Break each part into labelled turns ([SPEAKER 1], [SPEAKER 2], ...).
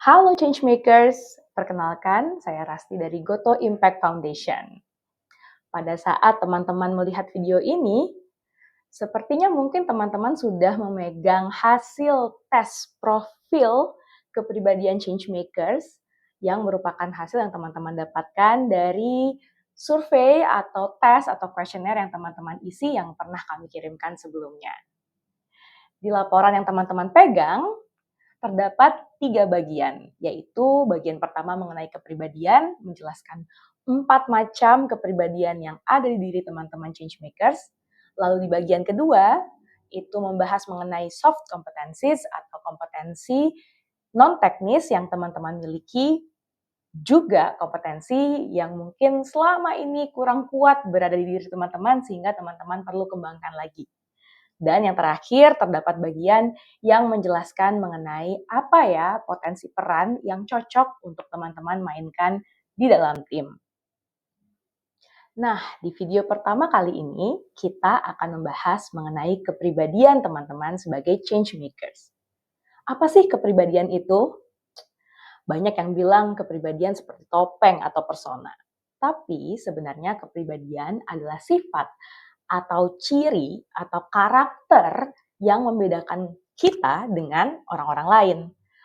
[SPEAKER 1] Halo Changemakers, perkenalkan saya Rasti dari Goto Impact Foundation. Pada saat teman-teman melihat video ini, sepertinya mungkin teman-teman sudah memegang hasil tes profil kepribadian Changemakers yang merupakan hasil yang teman-teman dapatkan dari survei atau tes atau kuesioner yang teman-teman isi yang pernah kami kirimkan sebelumnya. Di laporan yang teman-teman pegang, terdapat 3 bagian, yaitu bagian pertama mengenai kepribadian, menjelaskan 4 macam kepribadian yang ada di diri teman-teman Changemakers. Lalu di bagian kedua, itu membahas mengenai soft competencies atau kompetensi non-teknis yang teman-teman miliki, juga kompetensi yang mungkin selama ini kurang kuat berada di diri teman-teman sehingga teman-teman perlu kembangkan lagi. Dan yang terakhir, terdapat bagian yang menjelaskan mengenai apa ya potensi peran yang cocok untuk teman-teman mainkan di dalam tim. Nah, di video pertama kali ini, kita akan membahas mengenai kepribadian teman-teman sebagai change makers. Apa sih kepribadian itu? Banyak yang bilang kepribadian seperti topeng atau persona. Tapi sebenarnya kepribadian adalah sifat atau ciri atau karakter yang membedakan kita dengan orang-orang lain.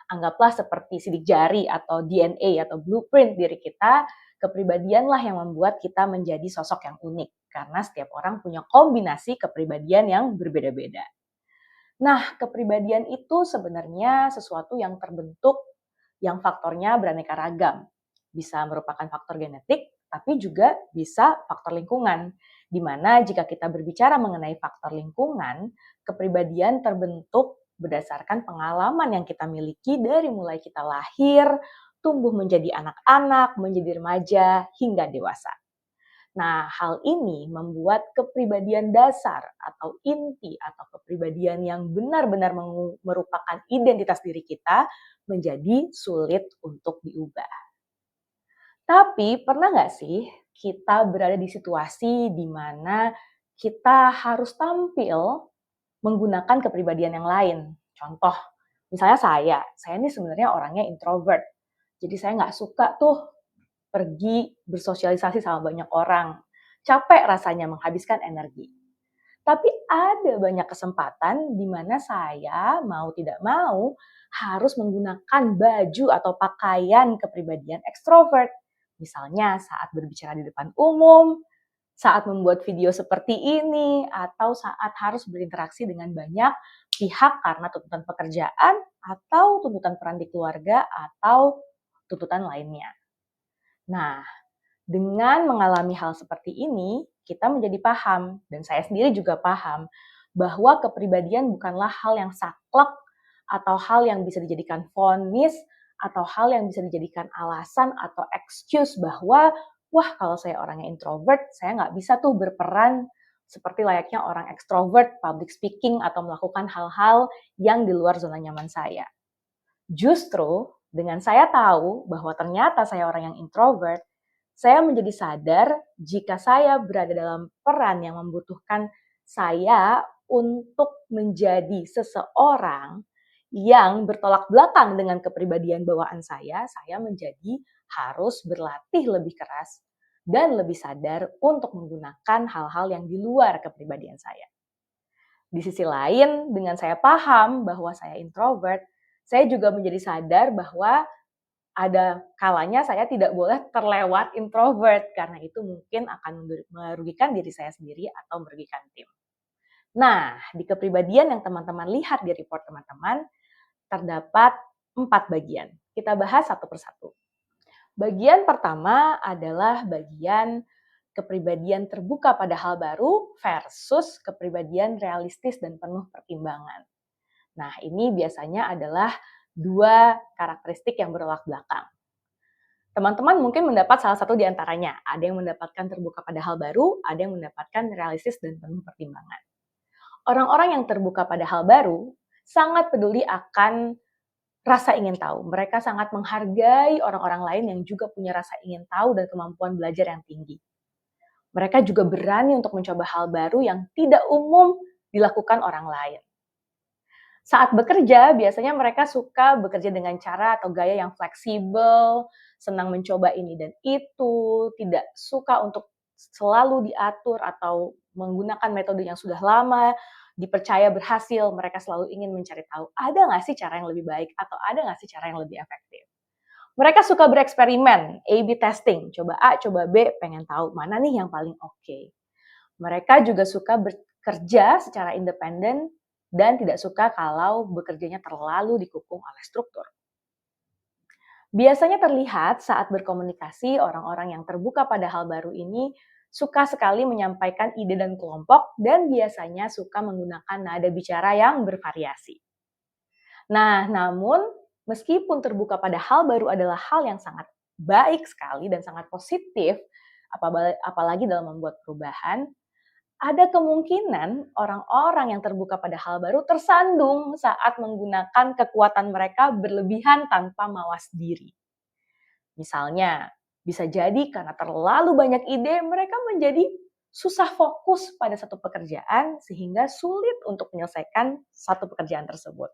[SPEAKER 1] Anggaplah seperti sidik jari atau DNA atau blueprint diri kita, kepribadianlah yang membuat kita menjadi sosok yang unik. Karena setiap orang punya kombinasi kepribadian yang berbeda-beda. Nah, kepribadian itu sebenarnya sesuatu yang terbentuk yang faktornya beraneka ragam. Bisa merupakan faktor genetik, tapi juga bisa faktor lingkungan. Di mana jika kita berbicara mengenai faktor lingkungan, kepribadian terbentuk berdasarkan pengalaman yang kita miliki dari mulai kita lahir, tumbuh menjadi anak-anak, menjadi remaja, hingga dewasa. Nah, hal ini membuat kepribadian dasar atau inti atau kepribadian yang benar-benar merupakan identitas diri kita menjadi sulit untuk diubah. Tapi pernah nggak sih kita berada di situasi di mana kita harus tampil menggunakan kepribadian yang lain? Contoh, misalnya saya ini sebenarnya orangnya introvert. Jadi saya nggak suka tuh pergi bersosialisasi sama banyak orang. Capek rasanya menghabiskan energi. Tapi ada banyak kesempatan di mana saya mau tidak mau harus menggunakan baju atau pakaian kepribadian ekstrovert. Misalnya saat berbicara di depan umum, saat membuat video seperti ini, atau saat harus berinteraksi dengan banyak pihak karena tuntutan pekerjaan, atau tuntutan peran di keluarga, atau tuntutan lainnya. Nah, dengan mengalami hal seperti ini, kita menjadi paham, dan saya sendiri juga paham, bahwa kepribadian bukanlah hal yang saklek, atau hal yang bisa dijadikan vonis, atau hal yang bisa dijadikan alasan atau excuse bahwa, wah kalau saya orangnya introvert, saya nggak bisa tuh berperan seperti layaknya orang extrovert, public speaking, atau melakukan hal-hal yang di luar zona nyaman saya. Justru, dengan saya tahu bahwa ternyata saya orang yang introvert, saya menjadi sadar jika saya berada dalam peran yang membutuhkan saya untuk menjadi seseorang yang bertolak belakang dengan kepribadian bawaan saya menjadi harus berlatih lebih keras dan lebih sadar untuk menggunakan hal-hal yang di luar kepribadian saya. Di sisi lain, dengan saya paham bahwa saya introvert, saya juga menjadi sadar bahwa ada kalanya saya tidak boleh terlewat introvert, karena itu mungkin akan merugikan diri saya sendiri atau merugikan tim. Nah, di kepribadian yang teman-teman lihat di report teman-teman, terdapat 4 bagian. Kita bahas satu persatu. Bagian pertama adalah bagian kepribadian terbuka pada hal baru versus kepribadian realistis dan penuh pertimbangan. Nah, ini biasanya adalah 2 karakteristik yang bertolak belakang. Teman-teman mungkin mendapat salah satu di antaranya. Ada yang mendapatkan terbuka pada hal baru, ada yang mendapatkan realistis dan penuh pertimbangan. Orang-orang yang terbuka pada hal baru sangat peduli akan rasa ingin tahu. Mereka sangat menghargai orang-orang lain yang juga punya rasa ingin tahu dan kemampuan belajar yang tinggi. Mereka juga berani untuk mencoba hal baru yang tidak umum dilakukan orang lain. Saat bekerja, biasanya mereka suka bekerja dengan cara atau gaya yang fleksibel, senang mencoba ini dan itu, tidak suka untuk selalu diatur atau menggunakan metode yang sudah lama, dipercaya berhasil. Mereka selalu ingin mencari tahu, ada nggak sih cara yang lebih baik atau ada nggak sih cara yang lebih efektif. Mereka suka bereksperimen, A/B testing, coba A, coba B, pengen tahu mana nih yang paling oke. Mereka juga suka bekerja secara independen dan tidak suka kalau bekerjanya terlalu dikukung oleh struktur. Biasanya terlihat saat berkomunikasi, orang-orang yang terbuka pada hal baru ini suka sekali menyampaikan ide dan kelompok dan biasanya suka menggunakan nada bicara yang bervariasi. Nah, namun meskipun terbuka pada hal baru adalah hal yang sangat baik sekali dan sangat positif, apalagi dalam membuat perubahan, ada kemungkinan orang-orang yang terbuka pada hal baru tersandung saat menggunakan kekuatan mereka berlebihan tanpa mawas diri. Misalnya, bisa jadi karena terlalu banyak ide, mereka menjadi susah fokus pada satu pekerjaan sehingga sulit untuk menyelesaikan satu pekerjaan tersebut.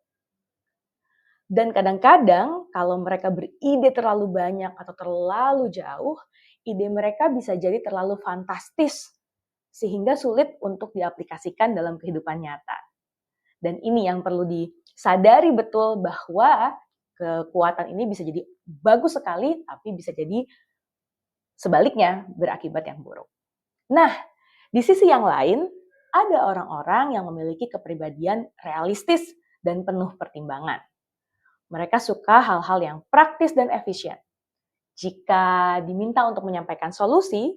[SPEAKER 1] Dan kadang-kadang kalau mereka beride terlalu banyak atau terlalu jauh, ide mereka bisa jadi terlalu fantastis sehingga sulit untuk diaplikasikan dalam kehidupan nyata. Dan ini yang perlu disadari betul bahwa kekuatan ini bisa jadi bagus sekali, tapi bisa jadi sebaliknya berakibat yang buruk. Nah, di sisi yang lain, ada orang-orang yang memiliki kepribadian realistis dan penuh pertimbangan. Mereka suka hal-hal yang praktis dan efisien. Jika diminta untuk menyampaikan solusi,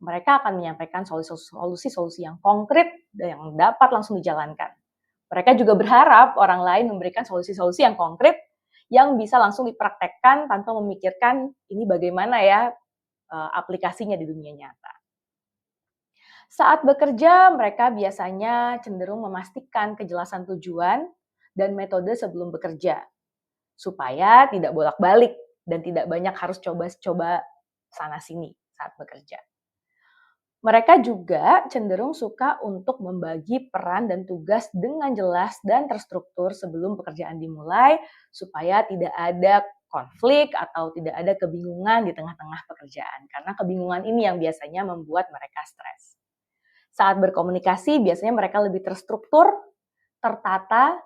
[SPEAKER 1] mereka akan menyampaikan solusi-solusi yang konkret dan yang dapat langsung dijalankan. Mereka juga berharap orang lain memberikan solusi-solusi yang konkret yang bisa langsung dipraktekkan tanpa memikirkan ini bagaimana ya aplikasinya di dunia nyata. Saat bekerja, mereka biasanya cenderung memastikan kejelasan tujuan dan metode sebelum bekerja, supaya tidak bolak-balik dan tidak banyak harus coba-coba sana-sini saat bekerja. Mereka juga cenderung suka untuk membagi peran dan tugas dengan jelas dan terstruktur sebelum pekerjaan dimulai, supaya tidak ada konflik atau tidak ada kebingungan di tengah-tengah pekerjaan. Karena kebingungan ini yang biasanya membuat mereka stres. Saat berkomunikasi, biasanya mereka lebih terstruktur, tertata,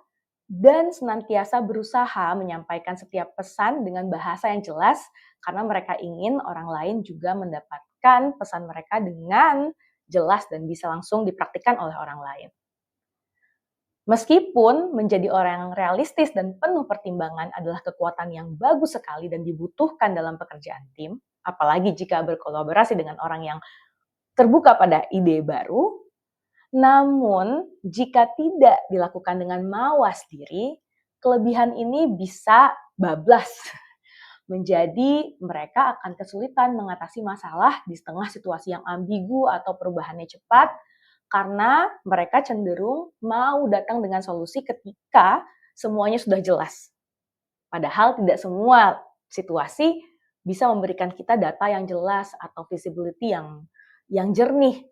[SPEAKER 1] dan senantiasa berusaha menyampaikan setiap pesan dengan bahasa yang jelas karena mereka ingin orang lain juga mendapatkan pesan mereka dengan jelas dan bisa langsung dipraktikkan oleh orang lain. Meskipun menjadi orang yang realistis dan penuh pertimbangan adalah kekuatan yang bagus sekali dan dibutuhkan dalam pekerjaan tim, apalagi jika berkolaborasi dengan orang yang terbuka pada ide baru, namun, jika tidak dilakukan dengan mawas diri, kelebihan ini bisa bablas. Menjadi mereka akan kesulitan mengatasi masalah di tengah situasi yang ambigu atau perubahannya cepat, karena mereka cenderung mau datang dengan solusi ketika semuanya sudah jelas. Padahal tidak semua situasi bisa memberikan kita data yang jelas atau visibility yang jernih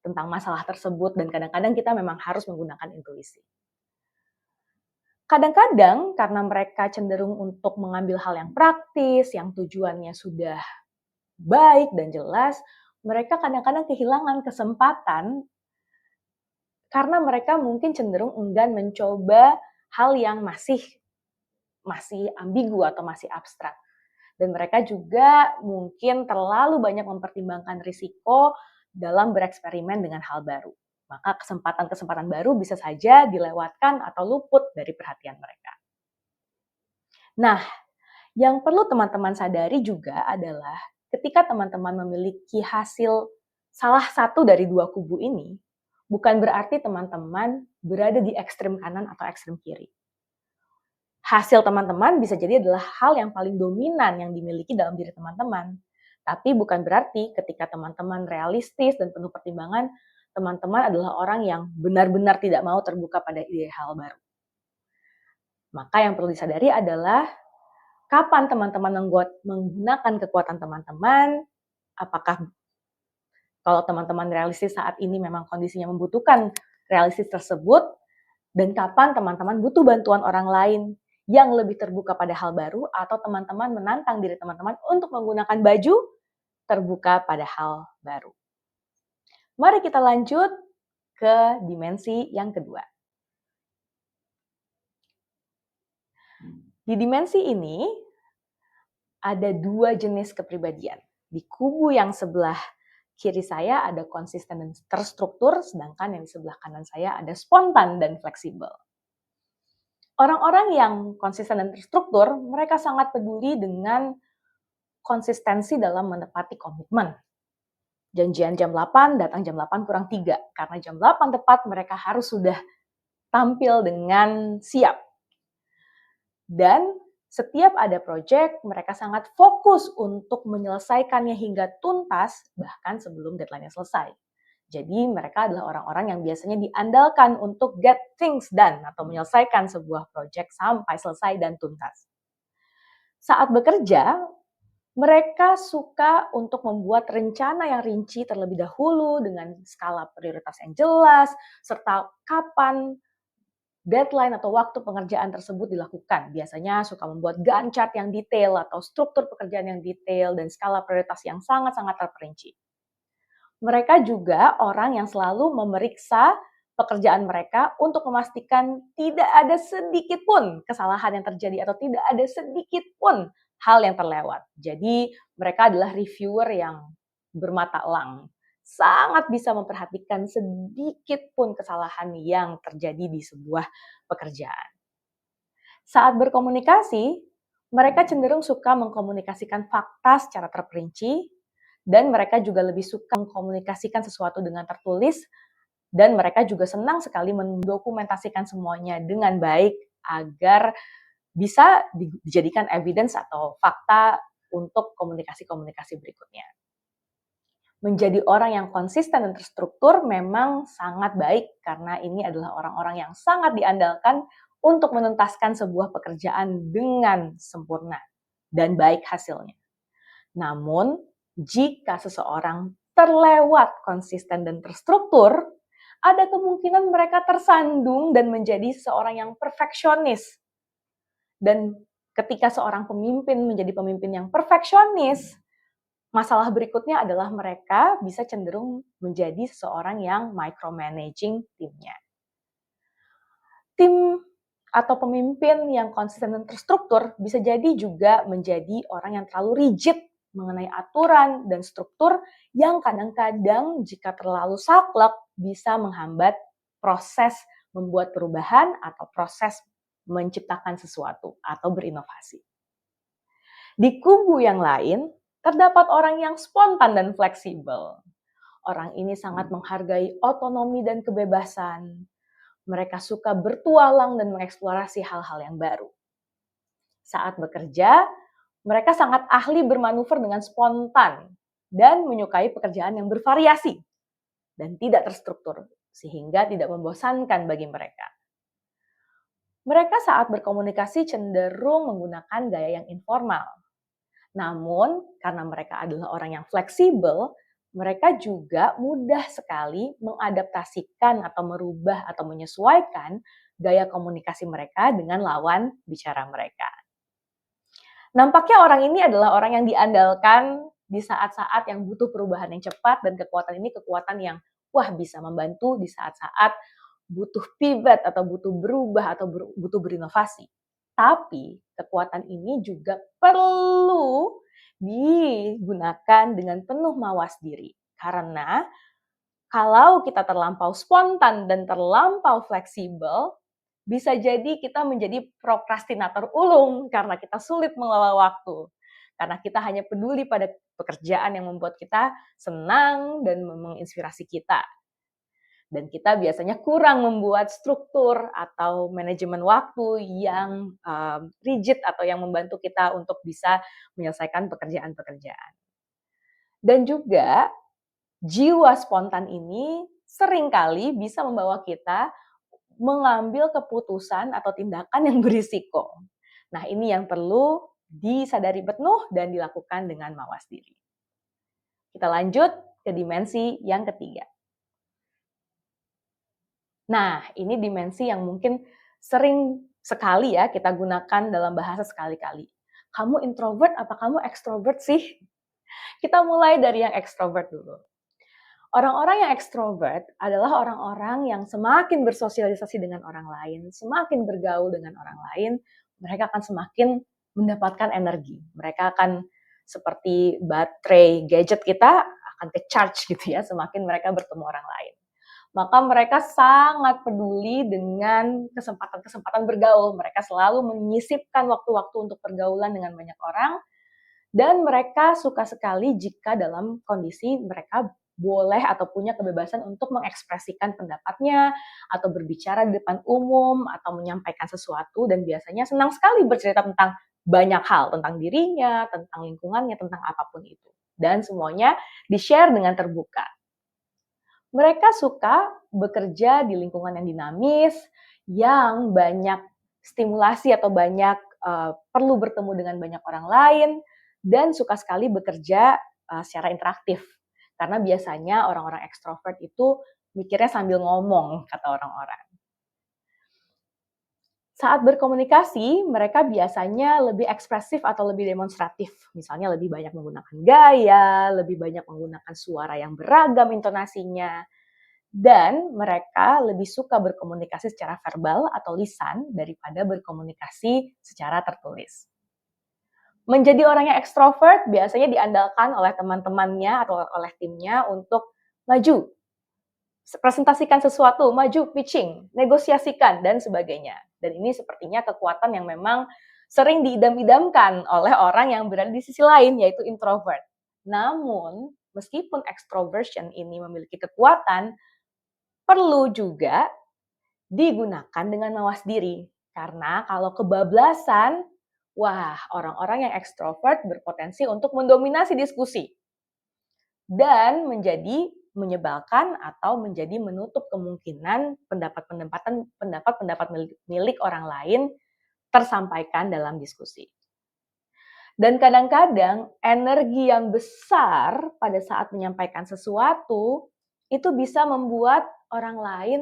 [SPEAKER 1] tentang masalah tersebut dan kadang-kadang kita memang harus menggunakan intuisi. Kadang-kadang karena mereka cenderung untuk mengambil hal yang praktis, yang tujuannya sudah baik dan jelas, mereka kadang-kadang kehilangan kesempatan karena mereka mungkin cenderung enggan mencoba hal yang masih ambigu atau masih abstrak. Dan mereka juga mungkin terlalu banyak mempertimbangkan risiko dalam bereksperimen dengan hal baru. Maka kesempatan-kesempatan baru bisa saja dilewatkan atau luput dari perhatian mereka. Nah, yang perlu teman-teman sadari juga adalah ketika teman-teman memiliki hasil salah satu dari dua kubu ini, bukan berarti teman-teman berada di ekstrem kanan atau ekstrem kiri. Hasil teman-teman bisa jadi adalah hal yang paling dominan yang dimiliki dalam diri teman-teman. Tapi bukan berarti ketika teman-teman realistis dan penuh pertimbangan, teman-teman adalah orang yang benar-benar tidak mau terbuka pada ide hal baru. Maka yang perlu disadari adalah kapan teman-teman menggunakan kekuatan teman-teman, apakah kalau teman-teman realistis saat ini memang kondisinya membutuhkan realistis tersebut, Dan kapan teman-teman butuh bantuan orang lain yang lebih terbuka pada hal baru, atau teman-teman menantang diri teman-teman untuk menggunakan baju terbuka pada hal baru. Mari kita lanjut ke dimensi yang kedua. Di dimensi ini ada 2 jenis kepribadian. Di kubu yang sebelah kiri saya ada konsisten dan terstruktur, sedangkan yang di sebelah kanan saya ada spontan dan fleksibel. Orang-orang yang konsisten dan terstruktur, mereka sangat peduli dengan konsistensi dalam menepati komitmen. Janjian jam 8, datang jam 8 kurang 3. Karena jam 8 tepat, mereka harus sudah tampil dengan siap. Dan setiap ada proyek, mereka sangat fokus untuk menyelesaikannya hingga tuntas, bahkan sebelum deadline-nya selesai. Jadi mereka adalah orang-orang yang biasanya diandalkan untuk get things done atau menyelesaikan sebuah proyek sampai selesai dan tuntas. Saat bekerja, mereka suka untuk membuat rencana yang rinci terlebih dahulu dengan skala prioritas yang jelas, serta kapan deadline atau waktu pengerjaan tersebut dilakukan. Biasanya suka membuat Gantt chart yang detail atau struktur pekerjaan yang detail dan skala prioritas yang sangat-sangat terperinci. Mereka juga orang yang selalu memeriksa pekerjaan mereka untuk memastikan tidak ada sedikit pun kesalahan yang terjadi atau tidak ada sedikit pun hal yang terlewat. Jadi mereka adalah reviewer yang bermata elang. Sangat bisa memperhatikan sedikit pun kesalahan yang terjadi di sebuah pekerjaan. Saat berkomunikasi, mereka cenderung suka mengkomunikasikan fakta secara terperinci, dan mereka juga lebih suka mengkomunikasikan sesuatu dengan tertulis, dan mereka juga senang sekali mendokumentasikan semuanya dengan baik agar bisa dijadikan evidence atau fakta untuk komunikasi-komunikasi berikutnya. Menjadi orang yang konsisten dan terstruktur memang sangat baik karena ini adalah orang-orang yang sangat diandalkan untuk menuntaskan sebuah pekerjaan dengan sempurna dan baik hasilnya. Namun, jika seseorang terlewat konsisten dan terstruktur, ada kemungkinan mereka tersandung dan menjadi seseorang yang perfeksionis. Dan ketika seorang pemimpin menjadi pemimpin yang perfeksionis, masalah berikutnya adalah mereka bisa cenderung menjadi seseorang yang micromanaging timnya. Tim atau pemimpin yang konsisten dan terstruktur bisa jadi juga menjadi orang yang terlalu rigid mengenai aturan dan struktur yang kadang-kadang jika terlalu saklek bisa menghambat proses membuat perubahan atau proses menciptakan sesuatu atau berinovasi. Di kubu yang lain, terdapat orang yang spontan dan fleksibel. Orang ini sangat menghargai otonomi dan kebebasan. Mereka suka bertualang dan mengeksplorasi hal-hal yang baru. Saat bekerja, mereka sangat ahli bermanuver dengan spontan dan menyukai pekerjaan yang bervariasi dan tidak terstruktur, sehingga tidak membosankan bagi mereka. Mereka saat berkomunikasi cenderung menggunakan gaya yang informal. Namun, karena mereka adalah orang yang fleksibel, mereka juga mudah sekali mengadaptasikan atau merubah atau menyesuaikan gaya komunikasi mereka dengan lawan bicara mereka. Nampaknya orang ini adalah orang yang diandalkan di saat-saat yang butuh perubahan yang cepat, dan kekuatan ini kekuatan yang bisa membantu di saat-saat butuh pivot atau butuh berubah atau butuh berinovasi. Tapi kekuatan ini juga perlu digunakan dengan penuh mawas diri. Karena kalau kita terlampau spontan dan terlampau fleksibel, bisa jadi kita menjadi prokrastinator ulung karena kita sulit mengelola waktu. Karena kita hanya peduli pada pekerjaan yang membuat kita senang dan menginspirasi kita. Dan kita biasanya kurang membuat struktur atau manajemen waktu yang rigid atau yang membantu kita untuk bisa menyelesaikan pekerjaan-pekerjaan. Dan juga jiwa spontan ini seringkali bisa membawa kita mengambil keputusan atau tindakan yang berisiko. Nah, ini yang perlu disadari penuh dan dilakukan dengan mawas diri. Kita lanjut ke dimensi yang ketiga. Nah, ini dimensi yang mungkin sering sekali ya kita gunakan dalam bahasa sekali-kali. Kamu introvert apa kamu extrovert sih? Kita mulai dari yang extrovert dulu. Orang-orang yang ekstrovert adalah orang-orang yang semakin bersosialisasi dengan orang lain, semakin bergaul dengan orang lain, mereka akan semakin mendapatkan energi. Mereka akan seperti baterai gadget kita akan ke-charge gitu ya, semakin mereka bertemu orang lain. Maka mereka sangat peduli dengan kesempatan-kesempatan bergaul. Mereka selalu menyisipkan waktu-waktu untuk pergaulan dengan banyak orang, dan mereka suka sekali jika dalam kondisi mereka boleh atau punya kebebasan untuk mengekspresikan pendapatnya, atau berbicara di depan umum, atau menyampaikan sesuatu, dan biasanya senang sekali bercerita tentang banyak hal, tentang dirinya, tentang lingkungannya, tentang apapun itu. Dan semuanya di-share dengan terbuka. Mereka suka bekerja di lingkungan yang dinamis, yang banyak stimulasi atau banyak perlu bertemu dengan banyak orang lain, dan suka sekali bekerja secara interaktif. Karena biasanya orang-orang ekstrovert itu mikirnya sambil ngomong, kata orang-orang. Saat berkomunikasi, mereka biasanya lebih ekspresif atau lebih demonstratif. Misalnya lebih banyak menggunakan gaya, lebih banyak menggunakan suara yang beragam intonasinya, dan mereka lebih suka berkomunikasi secara verbal atau lisan daripada berkomunikasi secara tertulis. Menjadi orang yang ekstrovert biasanya diandalkan oleh teman-temannya atau oleh timnya untuk maju, presentasikan sesuatu, maju pitching, negosiasikan, dan sebagainya. Dan ini sepertinya kekuatan yang memang sering diidam-idamkan oleh orang yang berada di sisi lain, yaitu introvert. Namun, meskipun extroversion ini memiliki kekuatan, perlu juga digunakan dengan mawas diri. Karena kalau kebablasan, wah, orang-orang yang ekstrovert berpotensi untuk mendominasi diskusi dan menjadi menyebalkan atau menjadi menutup kemungkinan pendapat-pendapat milik orang lain tersampaikan dalam diskusi. Dan kadang-kadang energi yang besar pada saat menyampaikan sesuatu itu bisa membuat orang lain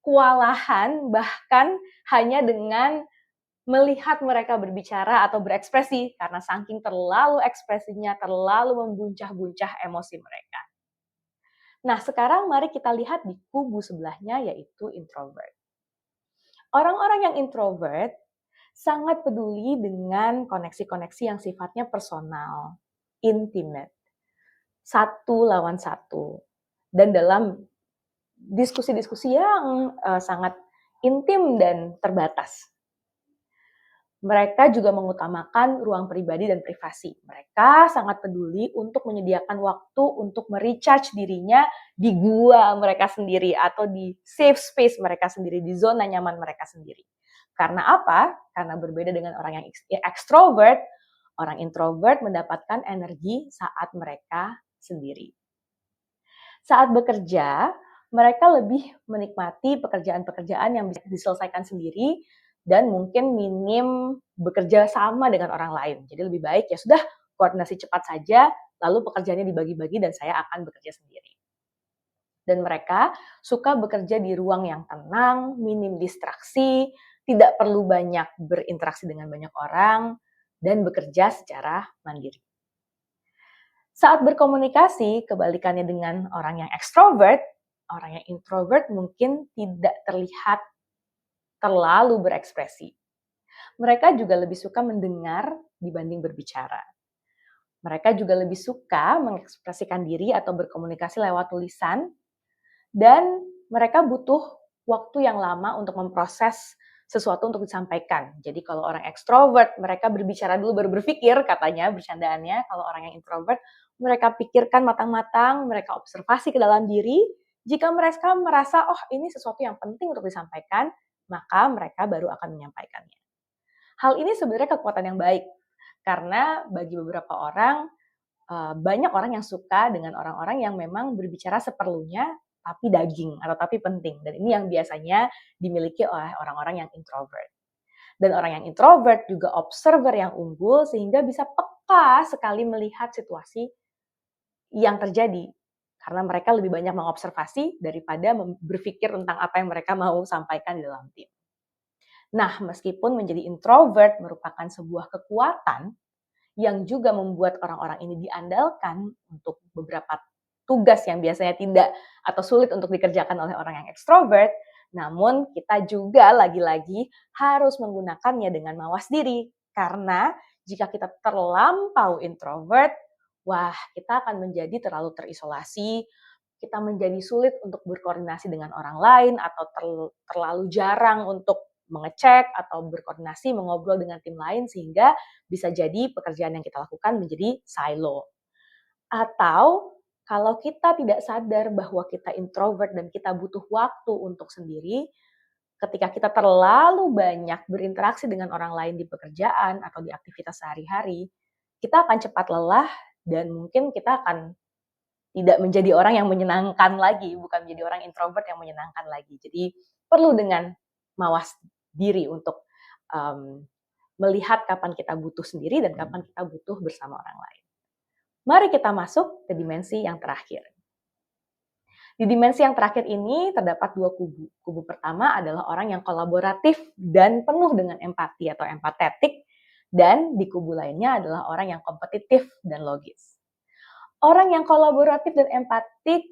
[SPEAKER 1] kewalahan, bahkan hanya dengan melihat mereka berbicara atau berekspresi, karena saking terlalu ekspresinya, terlalu membuncah-buncah emosi mereka. Nah, sekarang mari kita lihat di kubu sebelahnya, yaitu introvert. Orang-orang yang introvert sangat peduli dengan koneksi-koneksi yang sifatnya personal, intimate, satu lawan satu, dan dalam diskusi-diskusi yang sangat intim dan terbatas. Mereka juga mengutamakan ruang pribadi dan privasi. Mereka sangat peduli untuk menyediakan waktu untuk merecharge dirinya di gua mereka sendiri atau di safe space mereka sendiri, di zona nyaman mereka sendiri. Karena apa? Karena berbeda dengan orang yang extrovert, orang introvert mendapatkan energi saat mereka sendiri. Saat bekerja, mereka lebih menikmati pekerjaan-pekerjaan yang bisa diselesaikan sendiri dan mungkin minim bekerja sama dengan orang lain. Jadi lebih baik ya sudah koordinasi cepat saja, lalu pekerjaannya dibagi-bagi dan saya akan bekerja sendiri. Dan mereka suka bekerja di ruang yang tenang, minim distraksi, tidak perlu banyak berinteraksi dengan banyak orang, dan bekerja secara mandiri. Saat berkomunikasi, kebalikannya dengan orang yang ekstrovert, orang yang introvert mungkin tidak terlihat terlalu berekspresi. Mereka juga lebih suka mendengar dibanding berbicara. Mereka juga lebih suka mengekspresikan diri atau berkomunikasi lewat tulisan, dan mereka butuh waktu yang lama untuk memproses sesuatu untuk disampaikan. Jadi kalau orang ekstrovert, mereka berbicara dulu baru berpikir, katanya bercandaannya. Kalau orang yang introvert, mereka pikirkan matang-matang, mereka observasi ke dalam diri. Jika mereka merasa, oh ini sesuatu yang penting untuk disampaikan, maka mereka baru akan menyampaikannya. Hal ini sebenarnya kekuatan yang baik, karena bagi beberapa orang, banyak orang yang suka dengan orang-orang yang memang berbicara seperlunya, tapi daging atau tapi penting. Dan ini yang biasanya dimiliki oleh orang-orang yang introvert. Dan orang yang introvert juga observer yang unggul sehingga bisa peka sekali melihat situasi yang terjadi. Karena mereka lebih banyak mengobservasi daripada berpikir tentang apa yang mereka mau sampaikan di dalam tim. Nah, meskipun menjadi introvert merupakan sebuah kekuatan yang juga membuat orang-orang ini diandalkan untuk beberapa tugas yang biasanya tidak atau sulit untuk dikerjakan oleh orang yang ekstrovert, namun kita juga lagi-lagi harus menggunakannya dengan mawas diri. Karena jika kita terlampau introvert, wah, kita akan menjadi terlalu terisolasi, kita menjadi sulit untuk berkoordinasi dengan orang lain atau terlalu jarang untuk mengecek atau berkoordinasi, mengobrol dengan tim lain sehingga bisa jadi pekerjaan yang kita lakukan menjadi silo. Atau kalau kita tidak sadar bahwa kita introvert dan kita butuh waktu untuk sendiri, ketika kita terlalu banyak berinteraksi dengan orang lain di pekerjaan atau di aktivitas sehari-hari, kita akan cepat lelah dan mungkin kita akan tidak menjadi orang yang menyenangkan lagi, bukan menjadi orang introvert yang menyenangkan lagi. Jadi perlu dengan mawas diri untuk melihat kapan kita butuh sendiri dan kapan kita butuh bersama orang lain. Mari kita masuk ke dimensi yang terakhir. Di dimensi yang terakhir ini terdapat dua kubu. Kubu pertama adalah orang yang kolaboratif dan penuh dengan empati atau empatetik, dan di kubu lainnya adalah orang yang kompetitif dan logis. Orang yang kolaboratif dan empatik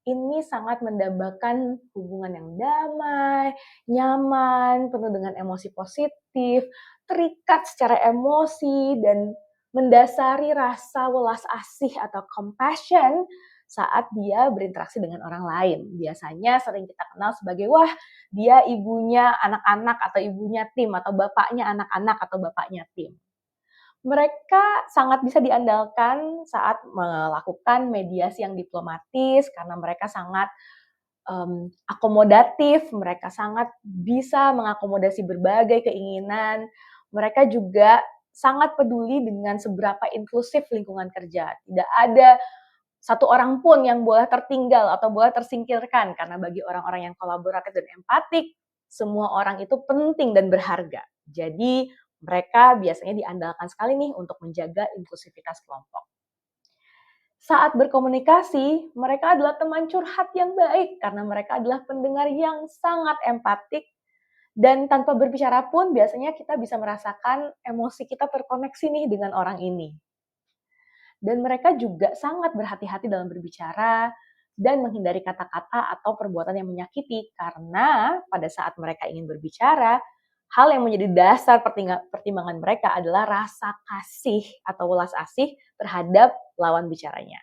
[SPEAKER 1] ini sangat mendambakan hubungan yang damai, nyaman, penuh dengan emosi positif, terikat secara emosi, dan mendasari rasa welas asih atau compassion saat dia berinteraksi dengan orang lain. Biasanya sering kita kenal sebagai, wah, dia ibunya anak-anak atau ibunya tim, atau bapaknya anak-anak atau bapaknya tim. Mereka sangat bisa diandalkan saat melakukan mediasi yang diplomatis karena mereka sangat akomodatif, mereka sangat bisa mengakomodasi berbagai keinginan. Mereka juga sangat peduli dengan seberapa inklusif lingkungan kerja. Tidak ada satu orang pun yang boleh tertinggal atau boleh tersingkirkan, karena bagi orang-orang yang kolaboratif dan empatik, semua orang itu penting dan berharga. Jadi mereka biasanya diandalkan sekali nih untuk menjaga inklusivitas kelompok. Saat berkomunikasi, mereka adalah teman curhat yang baik karena mereka adalah pendengar yang sangat empatik, dan tanpa berbicara pun biasanya kita bisa merasakan emosi kita terkoneksi nih dengan orang ini. Dan mereka juga sangat berhati-hati dalam berbicara dan menghindari kata-kata atau perbuatan yang menyakiti, karena pada saat mereka ingin berbicara, hal yang menjadi dasar pertimbangan mereka adalah rasa kasih atau welas asih terhadap lawan bicaranya.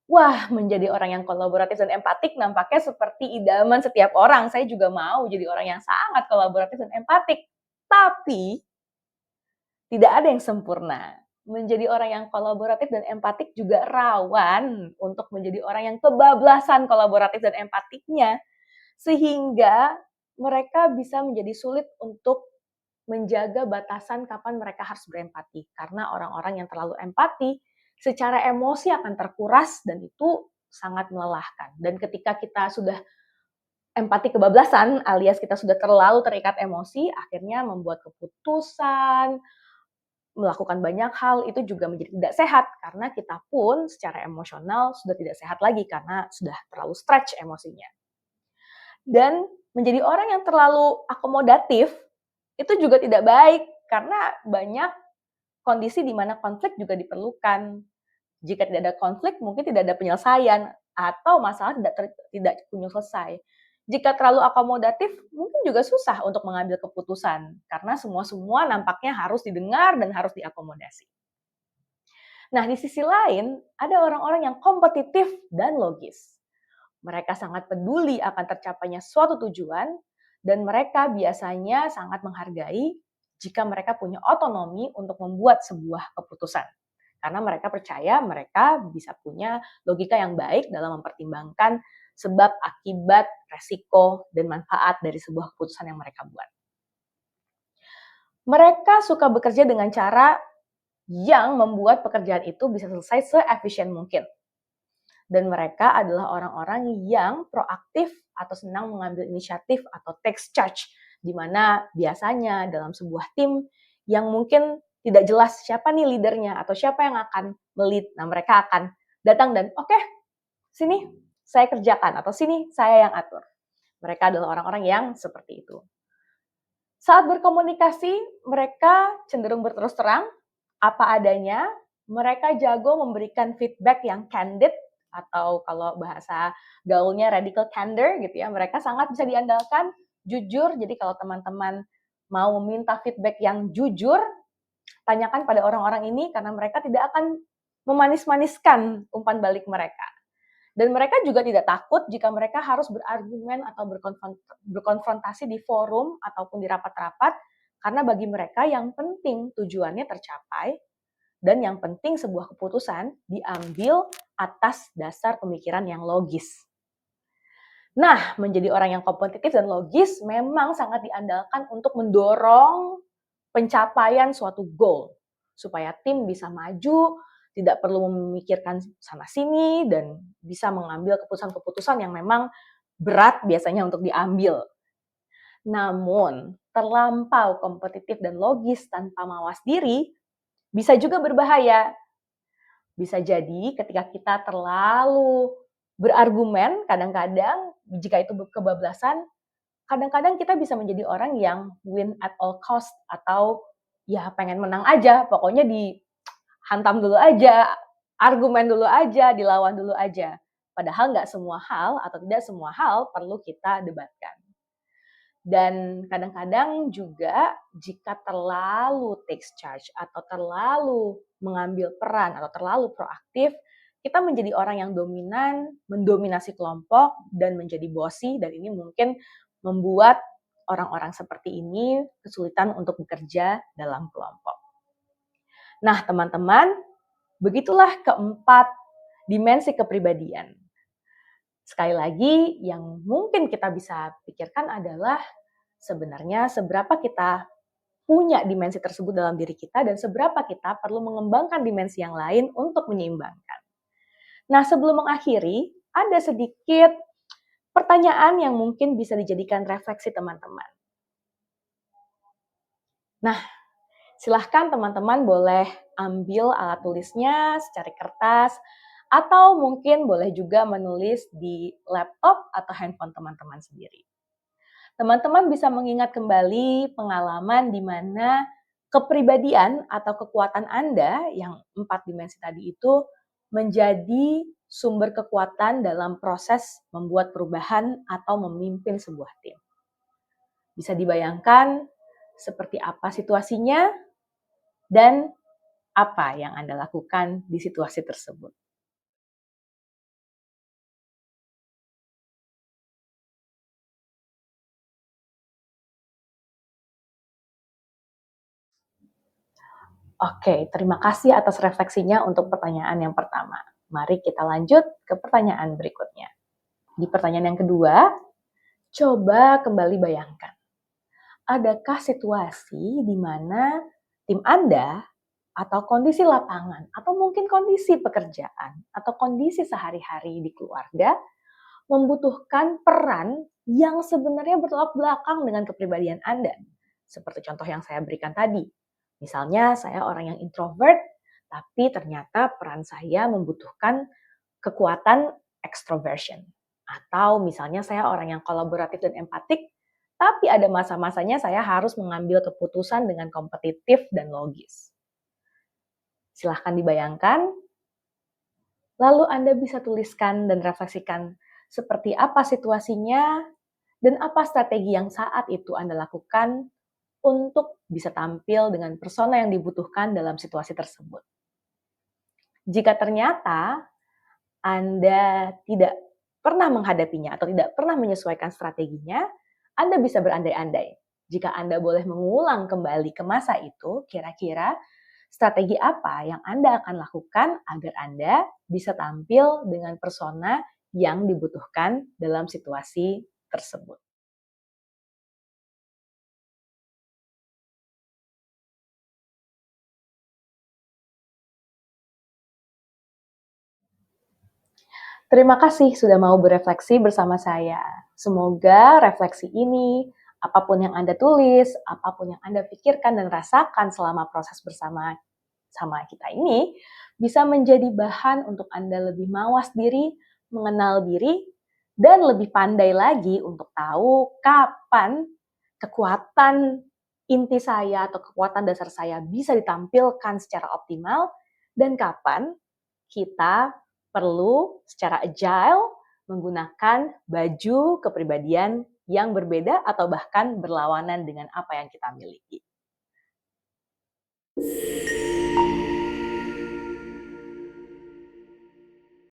[SPEAKER 1] Wah, menjadi orang yang kolaboratif dan empatik nampaknya seperti idaman setiap orang. Saya juga mau jadi orang yang sangat kolaboratif dan empatik. Tapi, tidak ada yang sempurna. Menjadi orang yang kolaboratif dan empatik juga rawan untuk menjadi orang yang kebablasan kolaboratif dan empatiknya. Sehingga mereka bisa menjadi sulit untuk menjaga batasan kapan mereka harus berempati. Karena orang-orang yang terlalu empati, secara emosi akan terkuras dan itu sangat melelahkan. Dan ketika kita sudah empati kebablasan, alias kita sudah terlalu terikat emosi, akhirnya membuat keputusan, melakukan banyak hal itu juga menjadi tidak sehat karena kita pun secara emosional sudah tidak sehat lagi karena sudah terlalu stretch emosinya. Dan menjadi orang yang terlalu akomodatif itu juga tidak baik karena banyak kondisi di mana konflik juga diperlukan. Jika tidak ada konflik, mungkin tidak ada penyelesaian atau masalah tidak kunjung selesai. Jika terlalu akomodatif, mungkin juga susah untuk mengambil keputusan karena semua nampaknya harus didengar dan harus diakomodasi. Nah, di sisi lain, ada orang-orang yang kompetitif dan logis. Mereka sangat peduli akan tercapainya suatu tujuan dan mereka biasanya sangat menghargai jika mereka punya otonomi untuk membuat sebuah keputusan. Karena mereka percaya mereka bisa punya logika yang baik dalam mempertimbangkan sebab, akibat, resiko, dan manfaat dari sebuah keputusan yang mereka buat. Mereka suka bekerja dengan cara yang membuat pekerjaan itu bisa selesai se-efisien mungkin. Dan mereka adalah orang-orang yang proaktif atau senang mengambil inisiatif atau take charge, di mana biasanya dalam sebuah tim yang mungkin tidak jelas siapa nih leadernya atau siapa yang akan melead. Nah, mereka akan datang dan oke, sini saya kerjakan, atau sini saya yang atur. Mereka adalah orang-orang yang seperti itu. Saat berkomunikasi, mereka cenderung berterus terang, apa adanya, mereka jago memberikan feedback yang candid, atau kalau bahasa gaulnya radical candor gitu ya, mereka sangat bisa diandalkan, jujur. Jadi kalau teman-teman mau meminta feedback yang jujur, tanyakan pada orang-orang ini karena mereka tidak akan memanis-maniskan umpan balik mereka. Dan mereka juga tidak takut jika mereka harus berargumen atau berkonfrontasi di forum ataupun di rapat-rapat, karena bagi mereka yang penting tujuannya tercapai dan yang penting sebuah keputusan diambil atas dasar pemikiran yang logis. Nah, menjadi orang yang kompetitif dan logis memang sangat diandalkan untuk mendorong pencapaian suatu goal, supaya tim bisa maju, tidak perlu memikirkan sana-sini, dan bisa mengambil keputusan-keputusan yang memang berat biasanya untuk diambil. Namun, terlampau kompetitif dan logis tanpa mawas diri bisa juga berbahaya. Bisa jadi ketika kita terlalu berargumen, kadang-kadang jika itu kebablasan, kadang-kadang kita bisa menjadi orang yang win at all cost, atau ya pengen menang aja, pokoknya dihantam dulu aja, argumen dulu aja, dilawan dulu aja. Padahal nggak semua hal atau tidak semua hal perlu kita debatkan. Dan kadang-kadang juga jika terlalu takes charge atau terlalu mengambil peran atau terlalu proaktif, kita menjadi orang yang dominan, mendominasi kelompok, dan menjadi bossy, dan ini mungkin membuat orang-orang seperti ini kesulitan untuk bekerja dalam kelompok. Nah, teman-teman, begitulah keempat dimensi kepribadian. Sekali lagi, yang mungkin kita bisa pikirkan adalah sebenarnya seberapa kita punya dimensi tersebut dalam diri kita dan seberapa kita perlu mengembangkan dimensi yang lain untuk menyeimbangkan. Nah, sebelum mengakhiri, ada sedikit pertanyaan yang mungkin bisa dijadikan refleksi teman-teman. Nah, silahkan teman-teman boleh ambil alat tulisnya secari kertas, atau mungkin boleh juga menulis di laptop atau handphone teman-teman sendiri. Teman-teman bisa mengingat kembali pengalaman di mana kepribadian atau kekuatan Anda yang 4 dimensi tadi itu menjadi sumber kekuatan dalam proses membuat perubahan atau memimpin sebuah tim. Bisa dibayangkan seperti apa situasinya dan apa yang Anda lakukan di situasi tersebut. Oke, terima kasih atas refleksinya untuk pertanyaan yang pertama. Mari kita lanjut ke pertanyaan berikutnya. Di pertanyaan yang kedua, coba kembali bayangkan. Adakah situasi di mana tim Anda atau kondisi lapangan atau mungkin kondisi pekerjaan atau kondisi sehari-hari di keluarga membutuhkan peran yang sebenarnya bertolak belakang dengan kepribadian Anda? Seperti contoh yang saya berikan tadi. Misalnya saya orang yang introvert, tapi ternyata peran saya membutuhkan kekuatan extroversion. Atau misalnya saya orang yang kolaboratif dan empatik, tapi ada masa-masanya saya harus mengambil keputusan dengan kompetitif dan logis. Silahkan dibayangkan, lalu Anda bisa tuliskan dan refleksikan seperti apa situasinya dan apa strategi yang saat itu Anda lakukan untuk bisa tampil dengan persona yang dibutuhkan dalam situasi tersebut. Jika ternyata Anda tidak pernah menghadapinya atau tidak pernah menyesuaikan strateginya, Anda bisa berandai-andai. Jika Anda boleh mengulang kembali ke masa itu, kira-kira strategi apa yang Anda akan lakukan agar Anda bisa tampil dengan persona yang dibutuhkan dalam situasi tersebut. Terima kasih sudah mau berefleksi bersama saya. Semoga refleksi ini, apapun yang Anda tulis, apapun yang Anda pikirkan dan rasakan selama proses bersama kita ini, bisa menjadi bahan untuk Anda lebih mawas diri, mengenal diri, dan lebih pandai lagi untuk tahu kapan kekuatan inti saya atau kekuatan dasar saya bisa ditampilkan secara optimal, dan kapan kita perlu secara agile menggunakan baju kepribadian yang berbeda atau bahkan berlawanan dengan apa yang kita miliki.